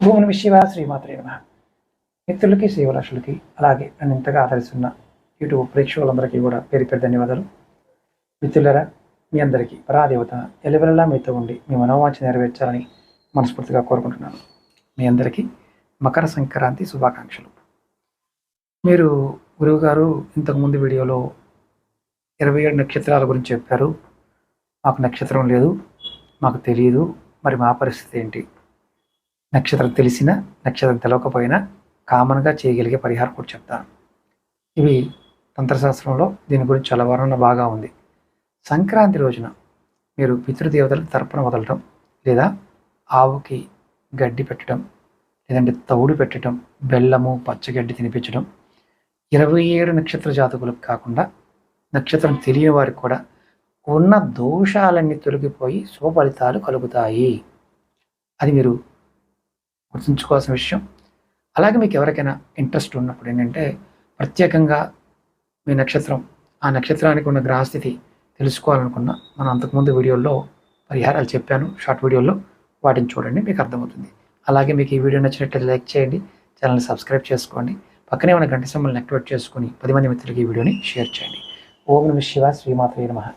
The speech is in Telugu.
ఓం నమః శివాయ శ్రీమాత్రే నమః. మిత్రులకి, శ్రీవరాశులకి, అలాగే నన్ను ఇంతగా ఆదరిస్తున్న యూట్యూబ్ ప్రేక్షకులందరికీ కూడా పేరు పేరు ధన్యవాదాలు. మిత్రులరా, మీ అందరికీ పరాదేవత ఎల్లవెల్లలా మీతో ఉండి మీ మనోవాంఛ నెరవేర్చాలని మనస్ఫూర్తిగా కోరుకుంటున్నాను. మీ అందరికీ మకర సంక్రాంతి శుభాకాంక్షలు. మీరు గురువుగారు ఇంతకుముందు వీడియోలో 27 నక్షత్రాల గురించి చెప్పారు. మాకు నక్షత్రం లేదు, మాకు తెలియదు, మరి మా పరిస్థితి ఏంటి? నక్షత్రం తెలిసినా నక్షత్రం తెలవకపోయినా కామన్గా చేయగలిగే పరిహారం కూడా చెప్తాను. ఇవి తంత్రశాస్త్రంలో దీని గురించి చాలా వర్ణన బాగా ఉంది. సంక్రాంతి రోజున మీరు పితృదేవతలకు తర్పణ వదలటం, లేదా ఆవుకి గడ్డి పెట్టడం, లేదంటే తౌడు పెట్టడం, బెల్లము పచ్చగడ్డి తినిపించడం 27 నక్షత్ర జాతకులకు కాకుండా నక్షత్రం తెలియని వారికి కూడా ఉన్న దోషాలన్నీ తొలగిపోయి శుభ ఫలితాలు కలుగుతాయి. అది మీరు గుర్తుంచుకోవాల్సిన విషయం. అలాగే మీకు ఎవరికైనా ఇంట్రెస్ట్ ఉన్నప్పుడు ఏంటంటే ప్రత్యేకంగా మీ నక్షత్రం, ఆ నక్షత్రానికి ఉన్న గ్రహస్థితి తెలుసుకోవాలనుకున్నా మనం అంతకుముందు వీడియోల్లో పరిహారాలు చెప్పాను, షార్ట్ వీడియోల్లో. వాటిని చూడండి, మీకు అర్థమవుతుంది. అలాగే మీకు ఈ వీడియో నచ్చినట్లయితే లైక్ చేయండి, ఛానల్ని సబ్స్క్రైబ్ చేసుకోండి, పక్కనే ఉన్న గంట సింబల్ని యాక్టివేట్ చేసుకొని 10 మంది మిత్రులకి ఈ వీడియోని షేర్ చేయండి. ఓం నమః శివాయ శ్రీమాత్రే నమః.